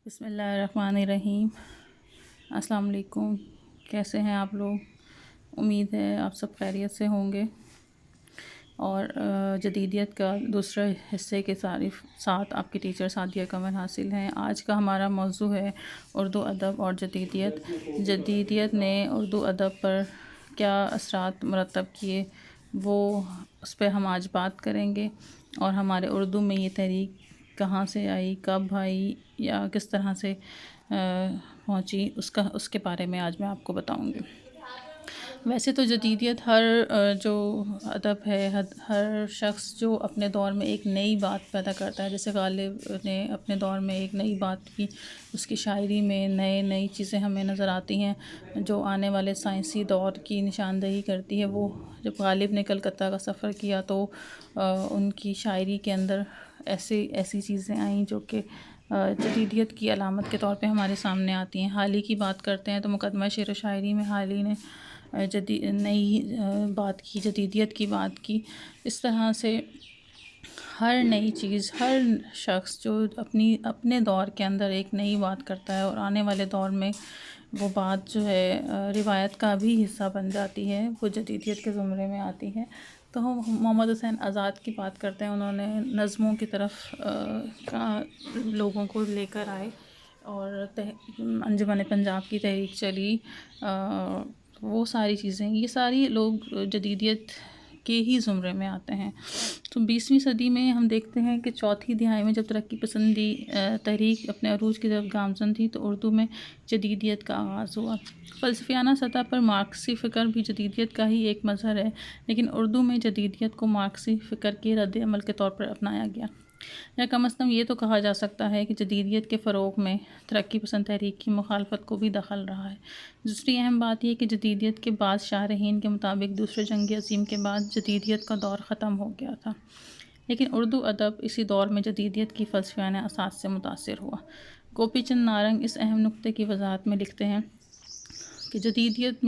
बिस्मिल्लाहिर्रहमानिर्रहीम। अस्सलाम वालेकुम। कैसे हैं आप लोग? उम्मीद है आप सब खैरियत से होंगे। और जदीदियत का दूसरे हिस्से के साथ आपके टीचर सादिया कमर हासिल हैं। आज का हमारा मौजू है उर्दू अदब और जदीदियत। जदीदियत ने उर्दू अदब पर क्या असरात मुरतब किए, वो उस पर हम आज बात करेंगे। और हमारे उर्दू में ये तहरीक कहाँ से आई, कब आई या किस तरह से पहुँची, उसके बारे में आज मैं आपको बताऊँगी। वैसे तो जदीदियत जो अदब है, हर शख्स जो अपने दौर में एक नई बात पैदा करता है, जैसे गालिब ने अपने दौर में एक नई बात की, उसकी शायरी में नई चीज़ें हमें नज़र आती हैं जो आने वाले साइंसी दौर की निशानदेही करती है। वो जब गालिब ने कलकत्ता का सफ़र किया तो उनकी शायरी के अंदर ऐसी चीज़ें आईं जो कि जदीदियत की अलामत के तौर पे हमारे सामने आती हैं। हाल ही की बात करते हैं तो मुकदमा शेर व शायरी में हाल ही ने नई बात की, जदीदियत की बात की। इस तरह से हर नई चीज़, हर शख्स जो अपने दौर के अंदर एक नई बात करता है और आने वाले दौर में वो बात जो है रिवायत का भी हिस्सा बन जाती है, वो जदीदियत के ज़ुमरे में आती है। तो हम मोहम्मद हुसैन आज़ाद की बात करते हैं। उन्होंने नज़मों की तरफ लोगों को लेकर आए और अंजुमन पंजाब की तहरीक चली। वो सारी चीज़ें, ये सारी लोग जदीदियत के ही ज़ुमरे में आते हैं। तो 20वीं सदी में हम देखते हैं कि चौथी दिहाई में जब तरक्की पसंदी तहरीक अपने अरूज की तरफ गामज़न थी तो उर्दू में जदीदियत का आगाज़ हुआ। फ़लसफ़ियाना सतह पर मार्क्सी फ़िक्र भी जदीदियत का ही एक मज़हर है, लेकिन उर्दू में जदीदियत को मार्क्सी फ़िक्र के रद्द-ए-अमल के तौर पर अपनाया गया। या कम अज़ कम ये तो कहा जा सकता है कि जदीदियत के फ़रोग़ में तरक्की पसंद तहरीक की मुखालफत को भी दखल रहा है। दूसरी अहम बात यह कि जदीदियत के बाद शारहीन के मुताबिक दूसरे जंग अज़ीम के बाद जदीदियत का दौर ख़त्म हो गया था, लेकिन उर्दू अदब इसी दौर में जदीदियत की फ़लसफ़ियाना असास से मुतासिर हुआ। गोपी चंद नारंग इस अहम नुक्ते की वज़ाहत में लिखते हैं कि जदीदियत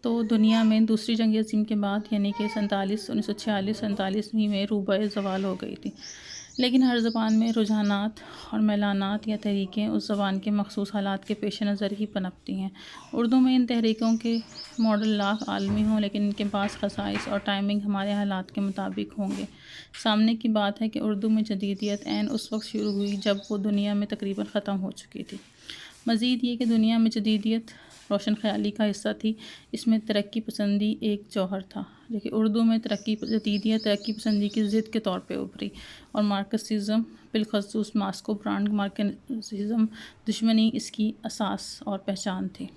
तो दुनिया में दूसरी जंग अज़ीम के बाद यानी कि 1946-47 में रूबे ज़वाल हो गई थी, लेकिन हर ज़बान में रुझानात और मैलानात या तहरीकें उस ज़बान के मखसूस हालात के पेश नज़र ही पनपती हैं। उर्दू में इन तहरीकों के मॉडल लाख आलमी हों, लेकिन इनके पास ख़साइस और टाइमिंग हमारे हालात के मुताबिक होंगे। सामने की बात है कि उर्दू में जदीदियत ऐन उस वक्त शुरू हुई जब वो दुनिया में तकरीबन ख़त्म हो चुकी थी। मज़ीद ये कि दुनिया में जदीदियत रोशन ख़याली का हिस्सा थी, इसमें तरक्की पसंदी एक जौहर था, लेकिन उर्दू में जदीदियत तरक्की पसंदी की ज़िद के तौर पे उभरी और मार्क्सिज़म, बिलख़ुसूस मास्को ब्रांड मार्क्सिज़म दुश्मनी इसकी असास और पहचान थी।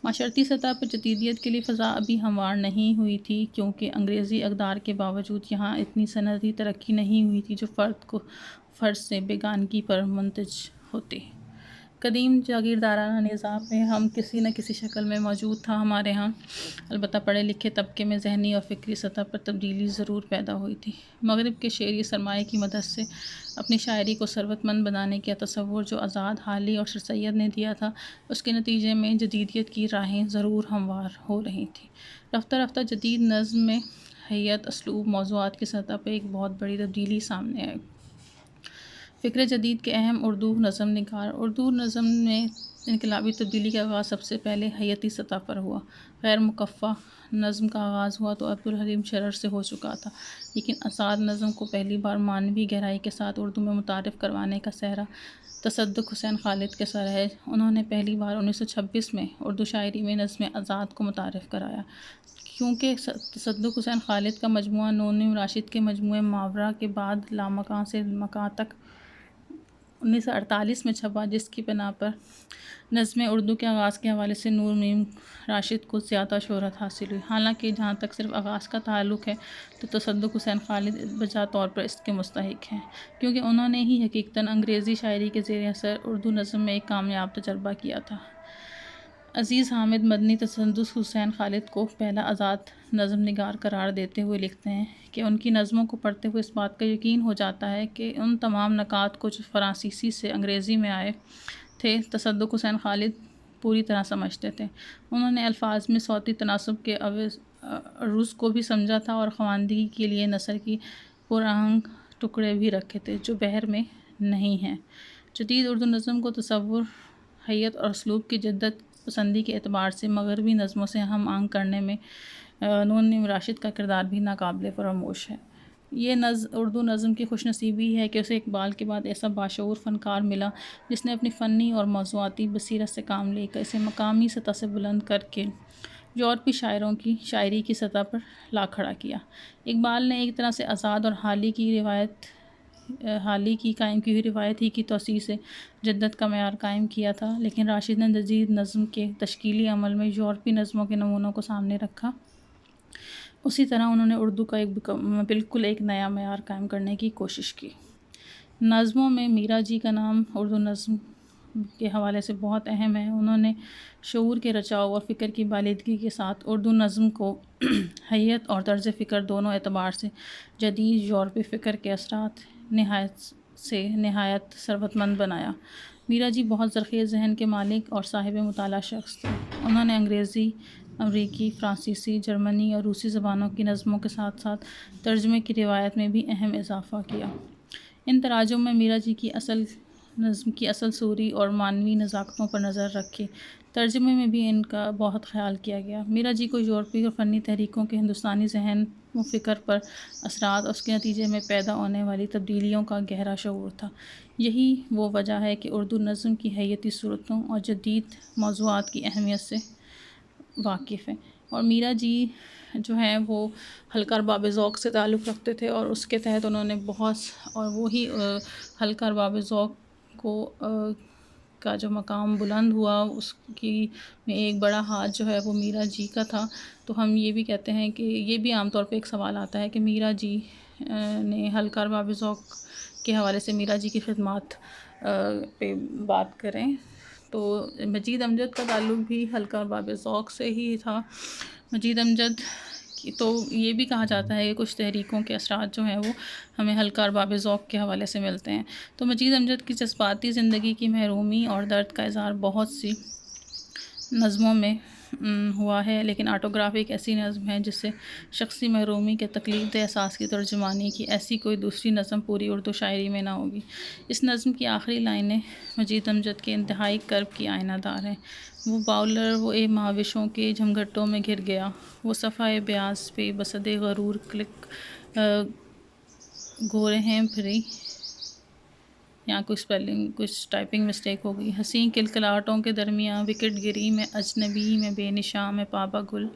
माशरती सतह पर जदीदियत के लिए फ़ज़ा अभी हमवार नहीं हुई थी, क्योंकि अंग्रेज़ी अक़दार के बावजूद यहाँ इतनी सनदी तरक्की नहीं हुई थी जो फ़र्द से बेगानगी पर मुंतज होती। कदीम जागीरदाराना निज़ाम में हम किसी न किसी शक्ल में मौजूद था हमारे यहाँ, अलबत्ता पढ़े लिखे तबके में ज़हनी और फ़िक्री सतह पर तब्दीली ज़रूर पैदा हुई थी। मग़रिब के शेरी सरमाए की मदद से अपनी शायरी को सरवतमंद बनाने का तसव्वुर जो आज़ाद हाली और सर सैयद ने दिया था, उसके नतीजे में जदीदियत की राहें ज़रूर हमवार हो रही थी। रफ्ता रफ्ता जदीद नज़्म में हैयत, असलूब, मौज़ूआत की सतह पर एक बहुत बड़ी तब्दीली सामने आई। फ़िक्र जदीद के अहम उर्दू नज़म निगार। उर्दू नज़म में इनकलाबी तब्दीली का आगाज़ सबसे पहले हैयती सतह पर हुआ। गैर मुकफ़्फ़ा नज़म का आगाज़ हुआ तो अब्दुल हलीम शरर से हो चुका था, लेकिन असाद नज़म को पहली बार मानवी गहराई के साथ उर्दू में मुतारिफ़ करवाने का सेहरा तसद्दुक़ हुसैन खालिद के सर है। उन्होंने पहली बार 1926 में उर्दू शायरी में नज़्म आज़ाद को मुतारिफ़ कराया। क्योंकि तसद्दुक़ हुसैन खालिद का मजमूआ नून राशिद के मजमूए मावरा के बाद लामकां से मकां तक 1948 में छपा, जिसकी बिना पर नज़्म उर्दू के आगाज़ के हवाले से नूर मीम राशिद को ज़्यादा शोहरत हासिल हुई। हालांकि जहाँ तक सिर्फ आगाज़ का ताल्लुक़ है तो तसद्दुक़ हुसैन खालिद बजा तौर पर इसके मुस्तहिक़ हैं, क्योंकि उन्होंने ही हकीकतन अंग्रेज़ी शायरी के ज़ेर असर उर्दू नज़्म में एक कामयाब तजर्बा किया था। अज़ीज़ हामिद मदनी तसद्दुक़ हुसैन खालिद को पहला आज़ाद नज़्म निगार करार देते हुए लिखते हैं कि उनकी नज़मों को पढ़ते हुए इस बात का यकीन हो जाता है कि उन तमाम नकात को जो फ़रांसीसी से अंग्रेज़ी में आए थे, तसद्दुक़ हुसैन खालिद पूरी तरह समझते थे। उन्होंने अल्फाज में सौती तनासुब के अरूज़ को भी समझा था और ख़वानदगी के लिए नसर की पुरअहंग टुकड़े भी रखे थे, जो बहर में नहीं हैं। जदीद उर्दू नज़म को तसव्वुर, हैयत और उसलूब की जिद्दत पसंदी के एतबार से मगरबी नज़मों से हम आहंग करने में नून नीम राशिद का किरदार भी नाकाबिले फरामोश है। ये उर्दू नज़म की खुशनसीबी है कि उसे इकबाल के बाद ऐसा बाशऊर फ़नकार मिला जिसने अपनी फ़नी और मौज़ूआती बसीरत से काम लेकर इसे मकामी सतह से बुलंद करके यूरोपी शायरों की शायरी की सतह पर ला खड़ा किया। इकबाल ने एक तरह से आज़ाद और हाली की कायम की हुई रिवायत ही की तौसीह से जद्दत का मयार कायम किया था, लेकिन राशिद ने जदीद नज़म के तश्कीली अमल में यूरोपी नज़मों के नमूनों को सामने रखा। उसी तरह उन्होंने उर्दू का बिल्कुल एक नया मयार कायम करने की कोशिश की। नज़मों में मीरा जी का नाम उर्दू नज़म के हवाले से बहुत अहम है। उन्होंने शऊर के रचाव और फ़िक्र की बालिदगी के साथ उर्दू नज़म को हैयत और तर्ज़ फ़िक्र दोनों एतबार से जदीद यूरोपी फ़िक्र के असरात नहायत सरवतमंद बनाया। मीरा जी बहुत ज़रख़ीज़ ज़हन के मालिक और साहिब मुताला शख्स थे। उन्होंने अंग्रेज़ी, अमरीकी, फ़्रांसीसी, जर्मनी और रूसी ज़बानों की नज़मों के साथ साथ तर्जमे की रिवायत में भी अहम इजाफ़ा किया। इन तराजुम में मीरा जी की नज़म की असल सूरी और मानवी नज़ाकतों पर नज़र रखी। तर्जमे में भी इनका बहुत ख्याल किया गया। मीरा जी को यूरोपी और फ़नी तहरीकों के हिंदुस्तानी जहन व फ़िक्र पर असरात और उसके नतीजे में पैदा होने वाली तब्दीलियों का गहरा शऊर था। यही वो वजह है कि उर्दू नज़म की हैयती सूरतों और जदीद मौज़ूआत की अहमियत से वाकिफ़ है। और मीरा जी जो हैं वो हल्का अरबाब ज़ौक़ से ताल्लुक़ रखते थे और उसके तहत उन्होंने और वही हल्का अरबाब ज़ौक़ को का जो मकाम बुलंद हुआ उसकी में एक बड़ा हाथ जो है वो मीरा जी का था। तो हम ये भी कहते हैं कि ये भी आम तौर पे एक सवाल आता है कि मीरा जी ने हल्का अरबाब ज़ौक़ के हवाले से मीरा जी की खिदमत पे बात करें तो मजीद अमजद का ताल्लुक़ भी हल्का अरबाब ज़ौक़ से ही था। मजीद अमजद की तो ये भी कहा जाता है कि कुछ तहरीकों के असरात जो हैं वो हमें हल्का अरबाब ज़ौक़ के हवाले से मिलते हैं। तो मजीद अमजद की जज्बाती ज़िंदगी की महरूमी और दर्द का इज़हार बहुत सी नज़मों में हुआ है, लेकिन ऑटोग्राफ एक ऐसी नज़म है जिससे शख्सी महरूमी के तकलीफ़ एहसास की तर्जुमानी की ऐसी कोई दूसरी नज़म पूरी उर्दू शायरी में ना होगी। इस नज़म की आखिरी लाइनें मजीद अमजद के इंतहाई कर्ब की आयनादार हैं। वो बाउलर वो ए महाविशों के झमघटों में घिर गया, वो सफ़ाए ब्यास पे बसदे गरूर क्लिक गोरे हैं फिरी। यहाँ कुछ टाइपिंग मिस्टेक हो गई। हसीन किलकिलाहटों के दरमियाँ विकेट गिरी में अजनबी में बेनिशां में पाबा गुल,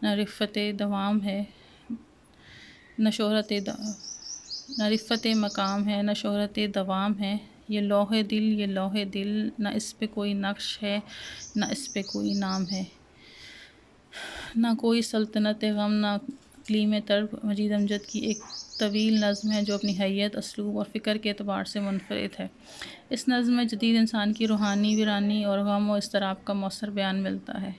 न रिफ़्फ़त दवाम है न रिफ़्फ़त मकाम है न शोहरत दवाम है। ये लौहे दिल न इस पे कोई नक्श है न इस पे कोई नाम है, ना कोई सल्तनत गम ना इक़लीम तर्ब। मजीद अमजद की एक तवील नज़म है जो अपनी हैयत, असलूब और फ़िक्र के एतबार से मुनफ़रिद है। इस नज़म में जदीद इंसान की रूहानी वीरानी और गम और इज़्तिराब का मौसर बयान मिलता है।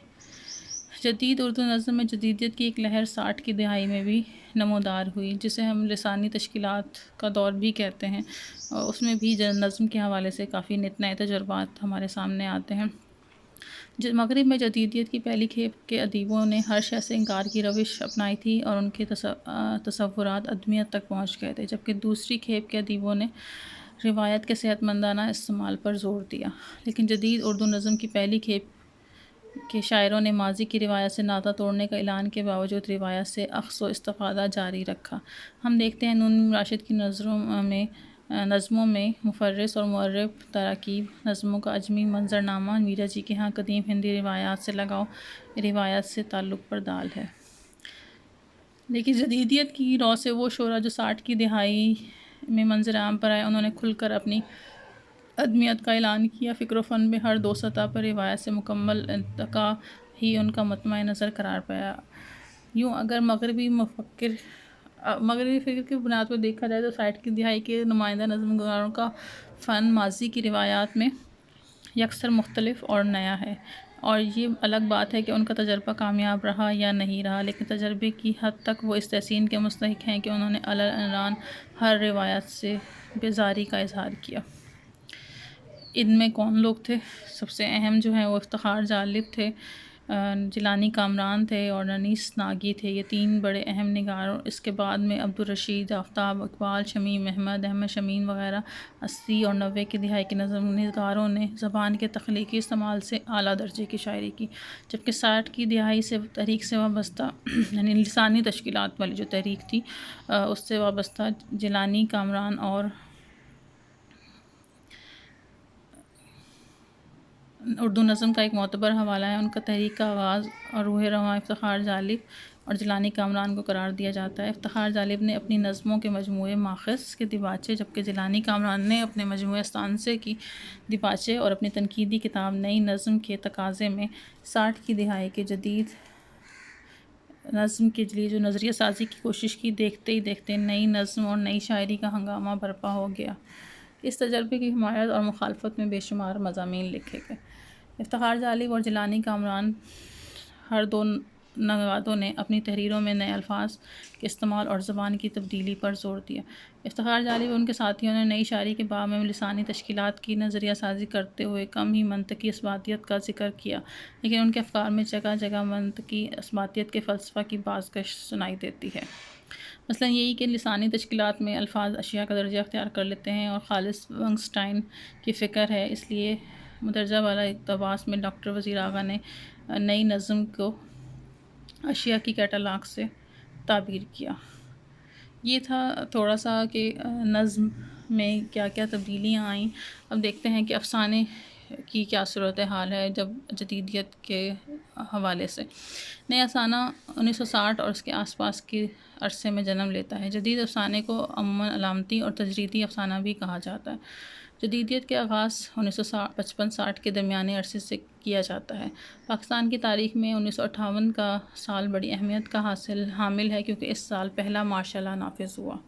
जदीद उर्दू नज़म में जदीदियत की एक लहर 60 की दहाई में भी नमोदार हुई, जिसे हम लिसानी तश्कीलात का दौर भी कहते हैं, और उसमें भी नज़म के हवाले से काफ़ी नित नए तजुर्बात हमारे सामने आते हैं। मगरिब में जदीदियत की पहली खेप के अदीबों ने हर शय से इनकार की रविश अपनाई थी और उनके तसव्वुरात अदमियत तक पहुँच गए थे, जबकि दूसरी खेप के अदीबों ने रिवायत के सेहतमंदाना इस्तेमाल पर ज़ोर दिया। लेकिन जदीद उर्दू नज़म की पहली खेप के शायरों ने माजी की रिवायत से नाता तोड़ने का ऐलान के बावजूद रिवायत से अख्ज़ व इस्तिफ़ादा जारी रखा। हम देखते हैं नून नीम राशिद की नज़मों में मुफर्रिस और मुअर्रिब तराकीब नज़मों का अजमी मंजरनामा मीरा जी के यहाँ कदीम हिंदी रिवायात से लगाव रिवायत से ताल्लुक़ पर दाल है। लेकिन जदीदियत की रौ से वो शोरा जो 60 की दहाई में मंजर आम पर आए, उन्होंने खुलकर अपनी अदमियत का ऐलान किया। फ़िक्र फ़न में हर दो सतह पर रिवायत से मुकम्मल इंतका ही उनका मतमय नज़र करार पाया। यूँ अगर मगरबी फ़िक्र की बुनियाद पर देखा जाए तो 60 की दहाई के नुमाइंदा नज़मगारों का फ़न माजी की रिवायात में यकसर मुख्तलिफ और नया है, और ये अलग बात है कि उनका तजर्बा कामयाब रहा या नहीं रहा, लेकिन तजर्बे की हद तक वो इस तहसीन के मुस्तहिक हैं कि उन्होंने अलअन हर रिवायत से बेजारी का इजहार किया। इनमें कौन लोग थे? सबसे अहम जो हैं वो इफ्तिखार जालिब थे, जिलानी कामरान थे और ननीस नागी थे। ये 3 बड़े अहम निगार। इसके बाद में अब्दुल रशीद, आफ्ताब, इकबाल, शमीम अहमद शमीन वग़ैरह 80 और 90 की दिहाई के नज़म निगारों ने ज़बान के तख्लीकी इस्तेमाल से आला दर्जे की शायरी की, जबकि 60 की दिहाई से तहरीक से वाबस्ता यानी लिसानी तश्कीलात वाली जो तहरीक थी उससे वाबस्ता जिलानी कामरान और उर्दू नज़म का एक मोतबर हवाला है। उनका तहरीक का आगाज़ और रूह रवां इफ्तिखार जालिब और जिलानी कामरान को करार दिया जाता है। इफ्तिखार जालिब ने अपनी नज़मों के मजमूए माखज़ के दिबाचे, जबकि जिलानी कामरान ने अपने मजमूए स्तानसे की दिबाचे और अपनी तनकीदी किताब नई नज़म के तकाज़े में 60 की दिहाई के जदीद नज़म के लिए जो नज़रिया साजी की कोशिश की, देखते ही देखते नई नज़म और नई शायरी का हंगामा बरपा हो गया। इस तजर्बे की हिमायत और मुखालफत में बेशुमार मज़ामीन लिखे गए। इफ्तिखार जालिब और जिलानी कामरान हर दो नगादों ने अपनी तहरीरों में नए अल्फाज के इस्तेमाल और ज़बान की तब्दीली पर ज़ोर दिया। इफ्तिखार जालिब और उनके साथियों ने नई शायरी के बाब में लिसानी तश्कीलात की नज़रिया साजी करते हुए कम ही मंतकी इसबातियत का जिक्र किया, लेकिन उनके अफ़कार में जगह जगह मंतकी इसबातियत के फ़लसफ़ा की बाज़गश सुनाई देती है। मसलन यही कि लिसानी तश्कीलात में अल्फाज अशिया का दर्जा अख्तियार कर लेते हैं और खालिस वंगस्टाइन की फ़िक्र है, इसलिए मुदर्जा वाला इक़्तिबास में डॉक्टर वज़ीर आगा ने नई नज़म को अशिया की कैटलाग से ताबीर किया। ये था थोड़ा सा कि नज़म में क्या क्या तब्दीलियाँ आईं। अब देखते हैं कि अफ़साने की क्या सूरत हाल है जब जदीदियत के हवाले से। नया अफ़साना 1960 और उसके आसपास के अरसे में जन्म लेता है। जदीद अफ़साने को अमूमन अलामती और तजरीदी अफ़साना भी कहा जाता है। जदीदियत के आगाज़ 1955-60 के दरमियाने अरसे से किया जाता है। पाकिस्तान की तारीख़ में 1958 का साल बड़ी अहमियत का हामिल है, क्योंकि इस साल पहला मार्शल लॉ नाफिज हुआ।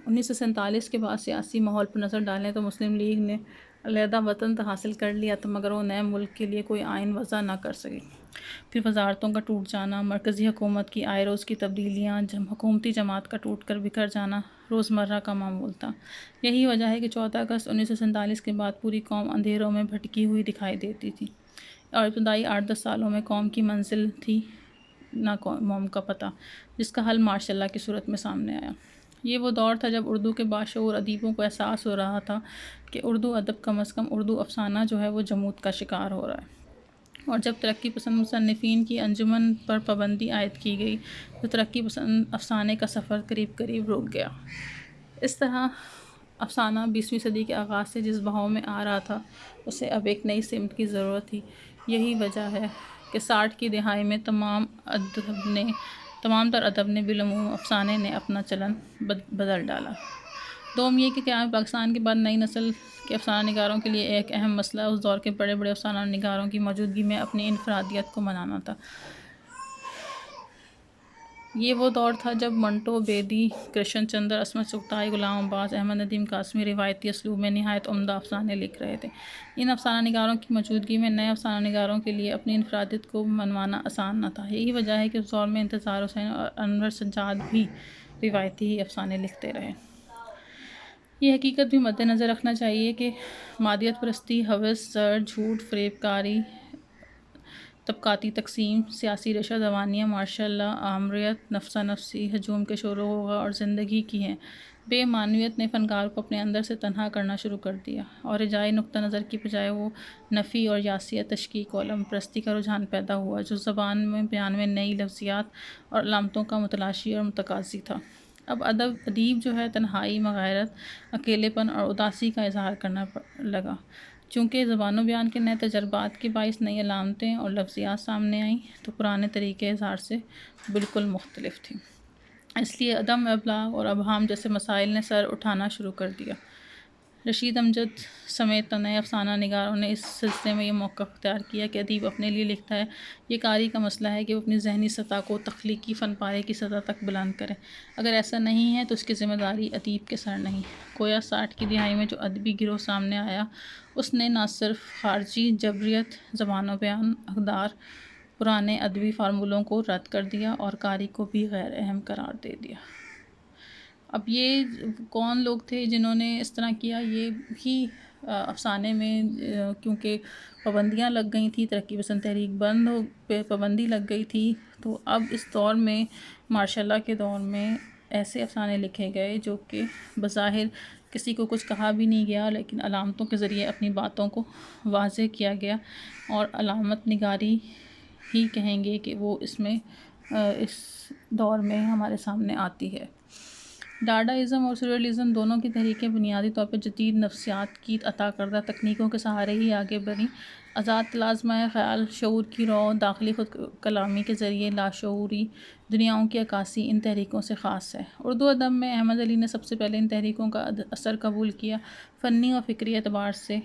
1947 के बाद सियासी माहौल पर नज़र डालें तो मुस्लिम लीग ने अलहदा वतन तो हासिल कर लिया था, मगर वो नए मुल्क के लिए कोई आइन वज़ा ना कर सकी। फिर वजारतों का टूट जाना, मरकज़ी हुकूमत की आए रोज़ की तब्दीलियाँ, हुकूमती जमात का टूट कर बिखर जाना रोज़मर्रा का मामूल था। यही वजह है कि 14 अगस्त 1947 के बाद पूरी कौम अंधेरों में भटकी हुई दिखाई देती थी और इब्तदाई 8-10 सालों में कौम की मंजिल थी ना कौम का पता, जिसका हल मार्शल लॉ की सूरत में सामने आया। ये वो दौर था जब उर्दू के बाशऊर अदीबों को एहसास हो रहा था कि उर्दू अदब कम अज़ कम उर्दू अफ़साना जो है वो जमूत का शिकार हो रहा है, और जब तरक्की पसंद मुसन्निफ़ीन की अंजुमन पर पाबंदी आयद की गई तो तरक्की पसंद अफ़साने का सफ़र करीब करीब रुक गया। इस तरह अफ़साना 20वीं सदी के आगाज़ से जिस बहाव में आ रहा था उसे अब एक नई सिमत की ज़रूरत थी। यही वजह है कि 60 की दिहाई में तमाम तर अदब ने बिलूम अफ़साने ने अपना चलन बदल डाला। दोम ये कि क़याम पाकिस्तान के बाद नई नस्ल के अफ़साना निगारों के लिए एक अहम मसला उस दौर के बड़े बड़े अफ़साना निगारों की मौजूदगी में अपनी इनफरादियत को मनाना था। ये वो दौर था जब मंटो, बेदी, कृष्ण चंद्र, असमत चुगताई, गुलाम अब्बास, अहमद नदीम कासमी रिवायती असलूब में नहायत उम्दा अफ़साने लिख रहे थे। इन अफ़साना निगारों की मौजूदगी में नए अफ़साना निगारों के लिए अपनी इनफरादियत को मनवाना आसान न था। यही वजह है कि उस दौर में इंतज़ार हुसैन और अनवर सज्जाद भी रिवायती ही अफ़साने लिखते रहे। ये हकीकत भी मद्देनज़र रखना चाहिए कि मादियत परस्ती, हवस, ज़र, झूठ, फ़रेबकारी, तबक़ाती तक़सीम, सियासी रेशा दवानियाँ, मार्शल लॉ, आमरियत, नफसा नफसी, हजूम के शोर और ज़िंदगी की हैं। बेमानवियत ने फ़नकार को अपने अंदर से तन्हा करना शुरू कर दिया और इजाई नुक्ता नज़र की बजाय वो नफ़ी और यासियत, तशकीक और अलम परस्ती का रुझान पैदा हुआ, जो ज़बान में बयान में नई लफ्ज़ियात और अलामतों का मुतलाशी और मुतकाज़ी था। अब अदीब जो है तन्हाई, मग़ायरत, अकेलेपन और उदासी का इज़हार करना लगा। चूँकि ज़बान बयान के नए तजर्बात के बाइस नई अलामतें और लफ्ज़ियात सामने आईं तो पुराने तरीक़े इज़हार से बिल्कुल मुख्तलिफ थी। इसलिए अदम अबलाग और अबहाम जैसे मसाइल ने सर उठाना शुरू कर दिया। रशीद अमजद समेत नए अफ़साना निगारों ने इस सिलसिले में ये मौक़िफ़ अख्तियार किया कि अदीब अपने लिए लिखता है, ये कारी का मसला है कि वो अपनी ज़हनी सतह को तख्लीकी फ़न पारे की सतह तक बुलंद करे। अगर ऐसा नहीं है तो उसकी ज़िम्मेदारी अदीब के सर नहीं। गोया 60 की दिहाई में जो अदबी गिरोह सामने आया उसने न सिर्फ ख़ारजी जबरियत, ज़बान बयान, अक़दार, पुराने अदबी फ़ार्मूलों को रद्द कर दिया और कारी को भी गैर अहम करार दे दिया। अब ये कौन लोग थे जिन्होंने इस तरह किया, ये भी अफसाने में क्योंकि पाबंदियाँ लग गई थी, तरक्की पसंद तहरीक बंद हो पे पाबंदी लग गई थी, तो अब इस दौर में मार्शल लॉ के दौर में ऐसे अफसाने लिखे गए जो कि बज़ाहिर किसी को कुछ कहा भी नहीं गया, लेकिन अलामतों के ज़रिए अपनी बातों को वाज़ेह किया गया, और अलामत निगारी ही कहेंगे कि वो इसमें इस दौर में हमारे सामने आती है। डाडाइज़म और सुररियलिज़म दोनों की तहरीकें बुनियादी तौर पर जदीद नफ्सियात की अता करदा तकनीकों के सहारे ही आगे बढ़ी। आज़ाद तलाज़मा ख़याल, शऊर की रौ, दाखिली खुद कलामी के ज़रिए लाशऊरी दुनियाओं की अक्कासी इन तहरीकों से ख़ास है। उर्दू अदब में अहमद अली ने सबसे पहले इन तहरीकों का असर कबूल किया। फ़नी और फ़िक्री एतबार से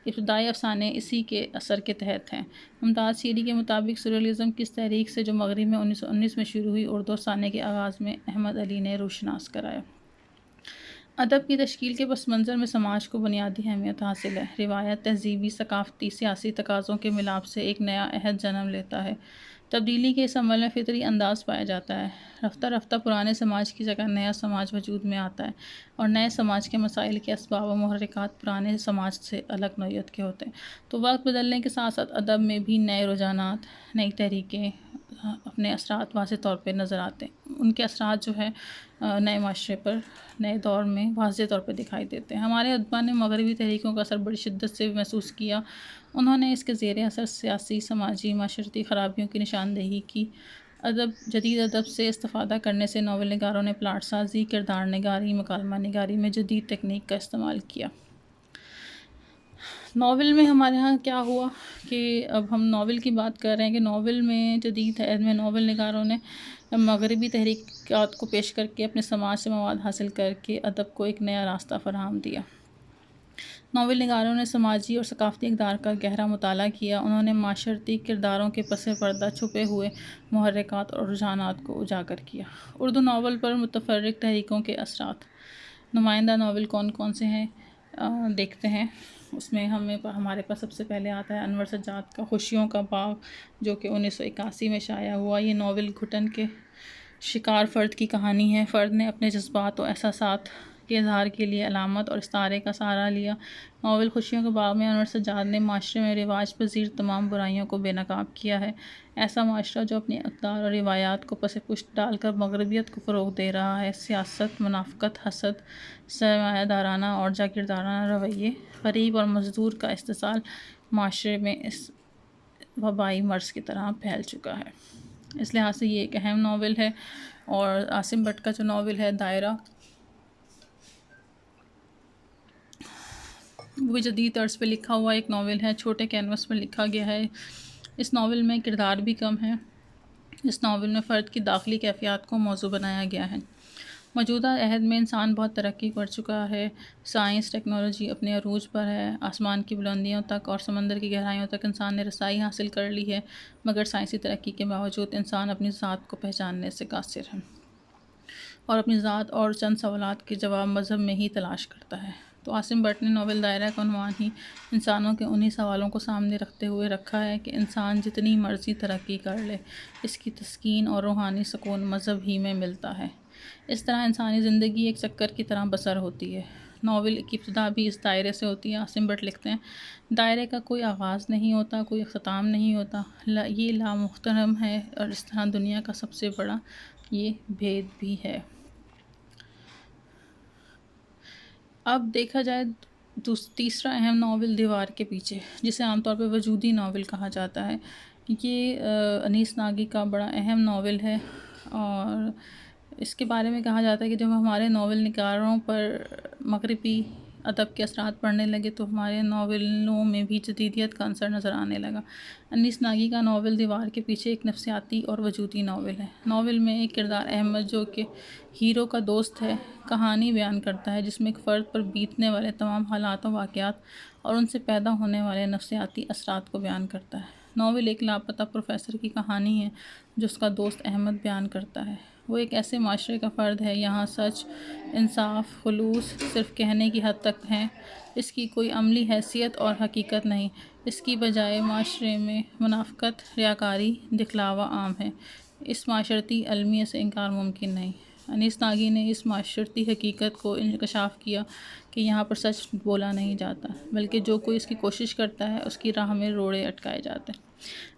इब्तदाई अफसाने इसी के असर के तहत हैं। मुमताज़ शीरी के मुताबिक सुररियलिज़म की इस तहरीक से जो मगरिब में 1919 में शुरू हुई, उर्दू अफसाने के आगाज़ में अहमद अली ने रोशनास कराया। अदब की तश्कील के पस मंज़र में समाज को बुनियादी अहमियत हासिल है। रिवायत, तहज़ीबी, सकाफ़ती, सियासी तकाज़ों के मिलाप से एक नया अहद जन्म लेता है। तब्दीली के इस अमल में फ़ितरी अंदाज़ पाया जाता है। रफ्ता रफ्ता पुराने समाज की जगह नया समाज वजूद में आता है, और नए समाज के मसाइल के असबाब व मुहर्रिकात पुराने समाज से अलग नौइयत के होते हैं। तो वक्त बदलने के साथ साथ अदब में भी नए रुझानात, नई तहरीकें अपने असरात वाज़े तौर पे नज़र आते हैं। उनके असरात जो है नए माशरे पर नए दौर में वाज़े तौर पे दिखाई देते हैं। हमारे अदबा ने मगरबी तहरीकों का असर बड़ी शिद्दत से महसूस किया। उन्होंने इसके ज़ेर असर सियासी, समाजी, माशरती ख़राबियों की निशानदेही की। जदीद अदब से इस्तिफ़ादा करने से नावल निगारों ने प्लाट साज़ी, किरदार निगारी, मकालमा निगारी में जदीद तकनीक का इस्तेमाल किया। नावल में हमारे यहाँ क्या हुआ कि अब हम नावल की बात कर रहे हैं कि नावल में जदीद अहद में नावल निगारों ने मगरबी तहरीकात को पेश करके अपने समाज से मवाद हासिल करके अदब को एक नया रास्ता फराहम दिया। नावल निगारों ने समाजी और सकाफ़ती इक़दार का गहरा मुताला किया। उन्होंने माशरती किरदारों के पसे पर्दा छुपे हुए मुहर्रिकात और रुझानात को उजागर किया। उर्दू नावल पर मुतफ़र्रिक़ तहरीकों के असरात। नुमाइंदा नावल कौन कौन से हैं देखते हैं। उसमें हमारे पास सबसे पहले आता है अनवर सज्जाद का खुशियों का बाग, जो कि 1981 में शाया हुआ। ये नावल घुटन के शिकार फ़र्द की कहानी है। फ़र्द ने अपने जज्बात और एहसासात के इज़हार के लिए अलामत और इस्तारे का सहारा लिया। नावल खुशियों के बाग में अनवर सज्जाद ने माशरे में रिवाज पजीर तमाम बुराइयों को बेनकाब किया है। ऐसा माशरा जो अपनी अक़दार और रिवायात को पसे पुश्त डालकर मगरबियत को फ़रोग़ दे रहा है। सियासत, मुनाफ़क़त, हसद, सरमायादाराना और जागीरदाराना रवैये, ग़रीब और मज़दूर का इस्तेसाल माशरे में इस वबाई मर्ज़ की तरह फैल चुका है। इस लिहाज से ये एक अहम नावल है। और आसिम भट्ट का जो नावल है दायरा, वो भी जदीद तर्ज पे लिखा हुआ एक नावल है। छोटे कैनवस पर लिखा गया है। इस नावल में किरदार भी कम है। इस नावल में फ़र्द की दाखिली कैफ़ियत को मौजू बनाया गया है। मौजूदा अहद में इंसान बहुत तरक्की कर चुका है। साइंस, टेक्नोलॉजी अपने अरूज पर है। आसमान की बुलंदियों तक और समंदर की गहराइयों तक इंसान ने रसाई हासिल कर ली है, मगर साइंसी तरक्की के बावजूद इंसान अपनी ज़ात को पहचानने से कासिर है और अपनी ज़ात और चंद सवालात के जवाब मज़हब में ही तलाश करता है। तो आसिम भट्ट ने नावल दायरा का उन्वान ही इंसानों के उन्हीं सवालों को सामने रखते हुए रखा है कि इंसान जितनी मर्ज़ी तरक्की कर ले, इसकी तस्कीन और रूहानी सुकून मज़हब ही में मिलता है। इस तरह इंसानी ज़िंदगी एक चक्कर की तरह बसर होती है। नावल की इब्तिदा भी इस दायरे से होती है। आसिम भट्ट लिखते हैं, दायरे का कोई आगाज़ नहीं होता, कोई अख्ताम नहीं होता। ये लामुख्तरम है और इस तरह दुनिया का सबसे बड़ा ये भेद भी है। अब देखा जाए तीसरा अहम नावल दीवार के पीछे, जिसे आमतौर पर वजूदी नावल कहा जाता है। ये अनीस नागी का बड़ा अहम नावल है और इसके बारे में कहा जाता है कि जब हमारे नावल निगारों पर मगरबी अदब के असरात पड़ने लगे तो हमारे नावलों में भी जदीदियत का अंसर नज़र आने लगा। अनीस नागी का नावल दीवार के पीछे एक नफ्सियाती और वजूदी नावल है। नावल में एक किरदार अहमद, जो कि हीरो का दोस्त है, कहानी बयान करता है जिसमें एक फ़र्द पर बीतने वाले तमाम हालात और वाक़यात और उनसे पैदा होने वाले नफ्सियाती असरात को बयान करता है। नावल एक लापता प्रोफेसर की कहानी है जो उसका दोस्त अहमद बयान करता है। वो एक ऐसे माशरे का फ़र्द है यहाँ सच, इंसाफ, खुलूस सिर्फ़ कहने की हद तक हैं। इसकी कोई अमली हैसियत और हकीकत नहीं। इसकी बजाय माशरे में मुनाफ़क़त, रियाकारी, दिखलावा आम है। इस माशरती अलमियत से इनकार मुमकिन नहीं। अनीस नागी ने इस माशरती हकीकत को इंकशाफ किया कि यहाँ पर सच बोला नहीं जाता, बल्कि जो कोई इसकी कोशिश करता है उसकी राह में रोड़े अटकाए जाते हैं।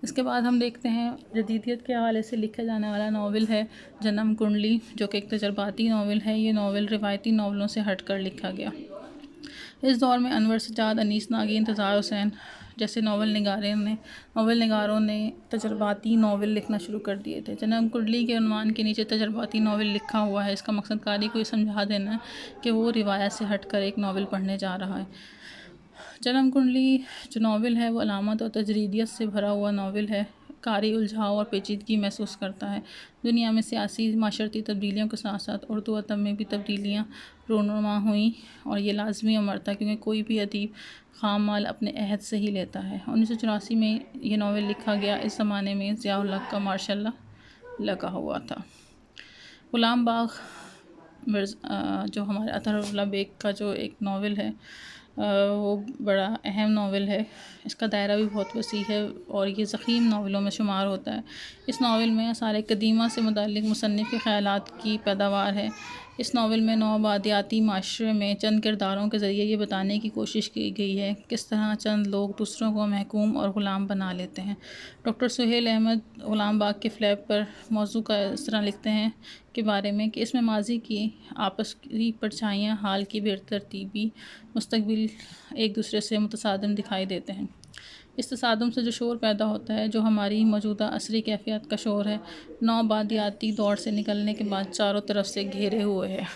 इसके बाद हम देखते हैं जदीदियत के हवाले से लिखा जाने वाला नावल है जन्म कुंडली, जो कि एक तजर्बाती नावल है। ये नावल रिवायती नावलों से हट कर लिखा गया। इस दौर में अनवर सज्जाद, अनीस नागी, इंतज़ार हुसैन जैसे नावल निगारों ने तजर्बाती नावल लिखना शुरू कर दिए थे। जन्म कुंडली के उन्वान के नीचे तजर्बाती नावल लिखा हुआ है। इसका मकसद कारी को ये समझा देना है कि वो रिवायत से हटकर एक नावल पढ़ने जा रहा है। जन्म कुंडली जो नावल है वो अलामत और तजरीदियत से भरा हुआ नावल है। कारी उलझाव और पेचीदगी महसूस करता है। दुनिया में सियासी माशरती तब्दीलियों के साथ साथ उर्दू अदब में भी तब्दीलियाँ रोनुमा हुई, और ये लाजमी अमर था, क्योंकि कोई भी अदीब ख़ाम माल अपने अहद से ही लेता है। 1984 में ये नावल लिखा गया। इस ज़माने में ज़िया-उल हक़ का मार्शल्लाह लगा हुआ था। ग़ुलाम बाग़ जो हमारे अतहरुल्लाह बेग का जो एक नावल है वो बड़ा अहम नावल है। इसका दायरा भी बहुत वसी है और ये ज़ख़ीम नावलों में शुमार होता है। इस नावल में आसार कदीमा से मुताल्लिक़ मुसन्निफ़ के ख़यालात की पैदावार है। इस नावल में नौआबादियाती माशरे में चंद किरदारों के ज़रिए ये बताने की कोशिश की गई है किस तरह चंद लोग दूसरों को महकूम और ग़ुलाम बना लेते हैं। डॉक्टर सुहेल अहमद ग़ुलाम बाग़ के फ़्लैप पर मौजू का इस तरह लिखते हैं के बारे में कि इसमें माजी की आपस की परछाइयाँ हाल की बेतरतीबी मुस्तकबिल एक दूसरे से मुतसादिम दिखाई देते हैं। इस तसादुम से जो शोर पैदा होता है, जो हमारी मौजूदा असरी कैफियत का शोर है, नौआबादियाती दौर से निकलने के बाद चारों तरफ से घेरे हुए है।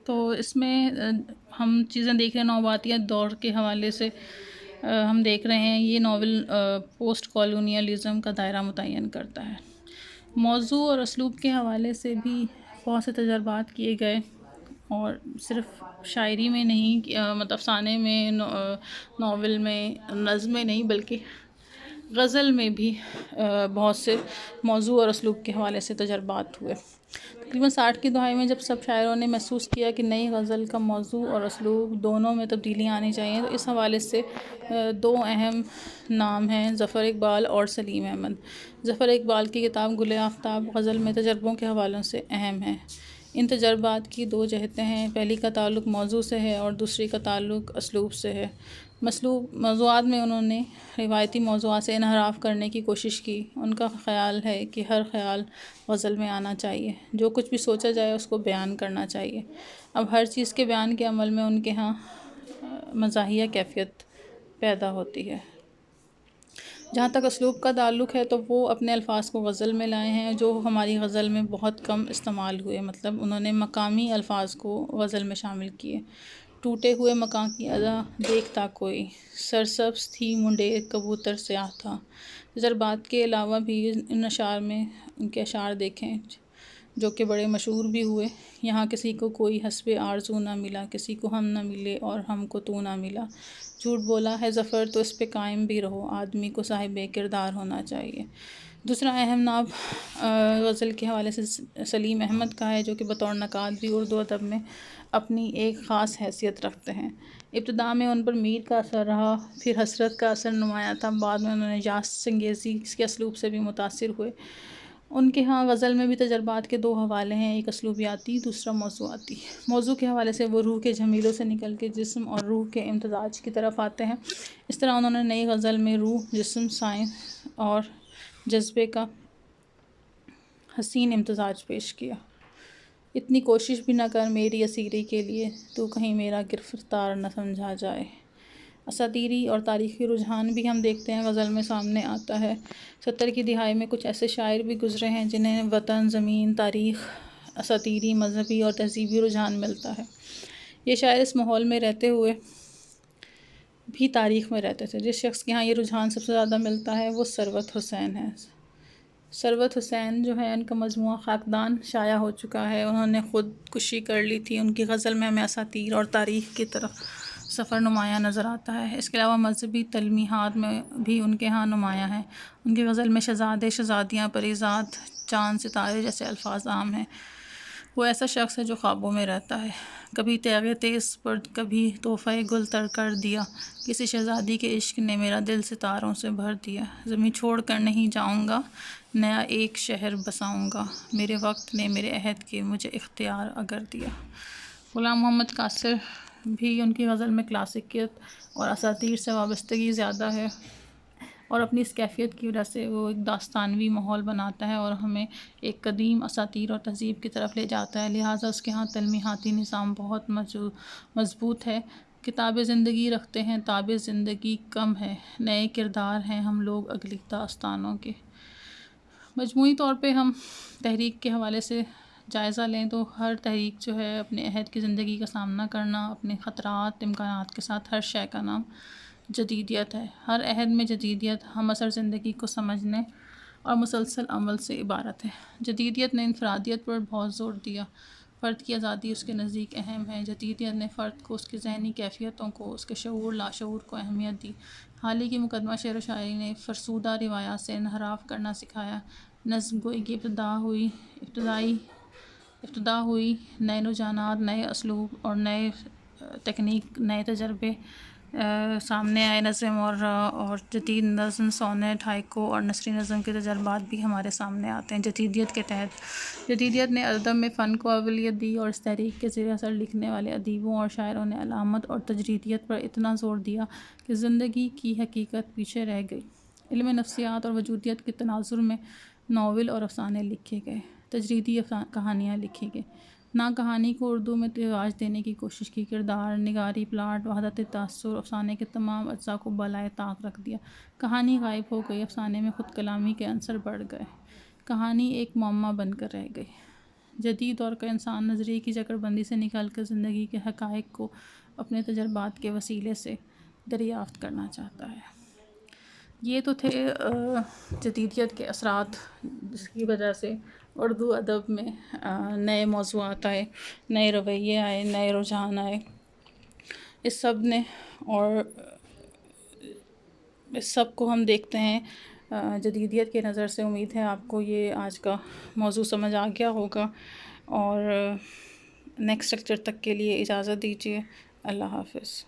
तो इसमें हम चीज़ें देख रहे हैं नौआबादियात दौर के हवाले से हम देख रहे हैं ये नावल पोस्ट कॉलोनियलिज़म का दायरा मुतय्यन करता है। मौजू और असलूब के हवाले से भी बहुत से तजर्बात किए गए, और सिर्फ़ शायरी में नहीं मतलब अफ़साने में, नावल में, नज़्म में नहीं, बल्कि गज़ल में भी बहुत से मौजू और असलूब के हवाले से तजर्बात हुए। तकरीबन 60 की दहाई में जब सब शायरों ने महसूस किया कि नई गज़ल का मौजू और असलूब दोनों में तब्दीलियाँ आनी चाहिए, तो इस हवाले से दो अहम नाम हैं, ज़फ़र इकबाल और सलीम अहमद। ज़फ़र इकबाल की किताब गुल आफ्ताब गज़ल में तजर्बों के हवालों से अहम है। इन तजर्बात की दो जहतें हैं, पहली का ताल्लुक़ मौजू से है और दूसरी का ताल्लुक़ असलूब से है। मौज़ूआत में उन्होंने रिवायती मौज़ूआत से इनहराफ करने की कोशिश की। उनका ख़याल है कि हर ख़याल गज़ल में आना चाहिए, जो कुछ भी सोचा जाए उसको बयान करना चाहिए। अब हर चीज़ के बयान के अमल में उनके यहाँ मज़ाहिया कैफियत पैदा होती है। जहाँ तक असलूब का ताल्लुक़ है तो वो अपने अल्फाज को गज़ल में लाए हैं, जो हमारी गज़ल में बहुत कम इस्तेमाल हुए। मतलब उन्होंने मकामी अल्फाज को गज़ल में शामिल किए। टूटे हुए मकान की अदा देखता कोई, सरसब्ज़ थी मुंडेर कबूतर स्याह था। तजर्बात के अलावा भी इन अशार में उनके अशार देखें जो कि बड़े मशहूर भी हुए। यहाँ किसी को कोई हस्बे आरज़ू ना मिला, किसी को हम ना मिले और हमको तू ना मिला। झूठ बोला है ज़फ़र तो इस पे कायम भी रहो, आदमी को साहिबे किरदार होना चाहिए। दूसरा अहम नाम गज़ल के हवाले से सलीम अहमद का है, जो कि बतौर नक़ाद भी उर्दू अदब में अपनी एक ख़ास हैसियत रखते हैं। इब्तिदा में उन पर मीर का असर रहा, फिर हसरत का असर नुमाया था। बाद में उन्होंने यास चंगेज़ी के असलूब से भी मुतासिर हुए। उनके यहाँ गज़ल में भी तजर्बात के दो हवाले हैं, एक असलूबियाती, दूसरा मौज़ूआती। मौजू के हवाले से वो रूह के झमीलों से निकल के जिस्म और रूह के इम्तिज़ाज की तरफ आते हैं। इस तरह उन्होंने नई गज़ल में रूह, जिस्म, साइंस और जज्बे का हसीन इम्तिज़ाज पेश किया। इतनी कोशिश भी न कर मेरी असीरी के लिए, तू कहीं मेरा गिरफ़्तार न समझा जाए। असातीरी और तारीख़ी रुझान भी हम देखते हैं गज़ल में सामने आता है। 70 की दिहाई में कुछ ऐसे शायर भी गुज़रे हैं जिन्हें वतन, ज़मीन, तारीख़, असातीरी, मजहबी और तहज़ीबी रुझान मिलता है। ये शायर इस माहौल में रहते हुए भी तारीख़ में रहते थे। जिस शख्स के यहाँ ये रुझान सबसे ज़्यादा मिलता है वो सरवत हुसैन है। सरवत हुसैन जो है, उनका मजमूआ ख़ाकदान शाया हो चुका है। उन्होंने ख़ुदकुशी कर ली थी। उनकी गज़ल में हमें असातीर और तारीख़ की तरफ सफ़र नुमायाँ नज़र आता है। इसके अलावा मजहबी तलमीहात में भी उनके यहाँ नुमायाँ हैं। उनकी गज़ल में शहज़ादे, शहज़ादियाँ, परीज़ाद, चाँद, सितारे जैसे अल्फाज आम हैं। वो ऐसा शख्स है जो ख्वाबों में रहता है, कभी त्यागे तेज़ पर कभी तोहफ़ा गुल तर कर दिया। किसी शहज़ादी के इश्क ने मेरा दिल सितारों से भर दिया। ज़मीं छोड़ कर नहीं जाऊँगा, नया एक शहर बसाऊँगा। मेरे वक्त ने मेरे अहद के मुझे इख्तियार अगर दिया। ग़ुलाम मोहम्मद कासिर भी, उनकी गज़ल में क्लासिकियत और असातीर से वाबस्तगी ज़्यादा है, और अपनी इस कैफ़ियत की वजह से वो एक दास्तानवी माहौल बनाता है और हमें एक कदीम असातीर और तहज़ीब की तरफ ले जाता है। लिहाजा उसके यहाँ तलमीहाती निज़ाम बहुत मज़बूत है। किताब ज़िंदगी रखते हैं, ताब ज़िंदगी कम है, नए किरदार हैं हम लोग अगली दास्तानों के। मजमूई तौर पे हम तहरीक के हवाले से जायज़ा लें तो हर तहरीक जो है अपने अहद की ज़िंदगी का सामना करना, अपने ख़तरात इम्कानात के साथ, हर शय का नाम जदीदियत है। हर अहद में जदीदियत हम असर ज़िंदगी को समझने और मुसलसल अमल से इबारत है। जदीदियत ने इनफरादियत पर बहुत ज़ोर दिया। फ़र्द की आज़ादी उसके नज़दीक अहम है। जदीदियत ने फ़र्द को उसकी ज़हनी कैफ़ियतों को, उसके शऊर लाशऊर को अहमियत दी। हाल ही की मुकदमा शेर व शायरी ने फ़रसूदा रिवायात से इनहराफ करना सिखाया। नज़्म गोई की इब्तिदा हुई नए रुझानात, नए असलूब और नए तकनीक, नए तजर्बे सामने आए। नज़म और जदीद नज़म, सोनेट, हाइको और नसरी नज़म के तजर्बात भी हमारे सामने आते हैं। जदीदियत के तहत जदीदियत ने अदब में फ़न को अवलियत दी और इस तहरीक के ज़ेर असर लिखने वाले अदीबों और शायरों ने अलामत और तजरीदियत पर इतना ज़ोर दिया कि ज़िंदगी की हकीकत पीछे रह गई। इल्म नफ्सियात और वजूदियत के तनाजुर में नावल और अफसाने लिखे गए, तजरीदी कहानियाँ लिखी गई। ना कहानी को उर्दू में रिवाज देने की कोशिश की, किरदार, निगारी, प्लाट, वहदत तासुर, अफसाने के तमाम अज्जा को बलाए ताक रख दिया। कहानी गायब हो गई, अफसाने में खुद कलामी के अंसर बढ़ गए, कहानी एक मुअम्मा बनकर रह गई। जदीद दौर का इंसान नज़रिए की जकड़बंदी से निकल कर ज़िंदगी के हक़ाइक़ को अपने तजर्बात के वसीले से दरियाफ़्त करना चाहता है। ये तो थे जदीदियत के असरात, जिसकी वजह से उर्दू अदब में नए मौज़ूआत आए, नए रवैये आए, नए रुझान आए। इस सब ने और इस सब को हम देखते हैं जदीदियत के नज़र से। उम्मीद है आपको ये आज का मौज़ू समझ आ गया होगा, और नेक्स्ट लेक्चर तक के लिए इजाज़त दीजिए। अल्लाह हाफ़िज़।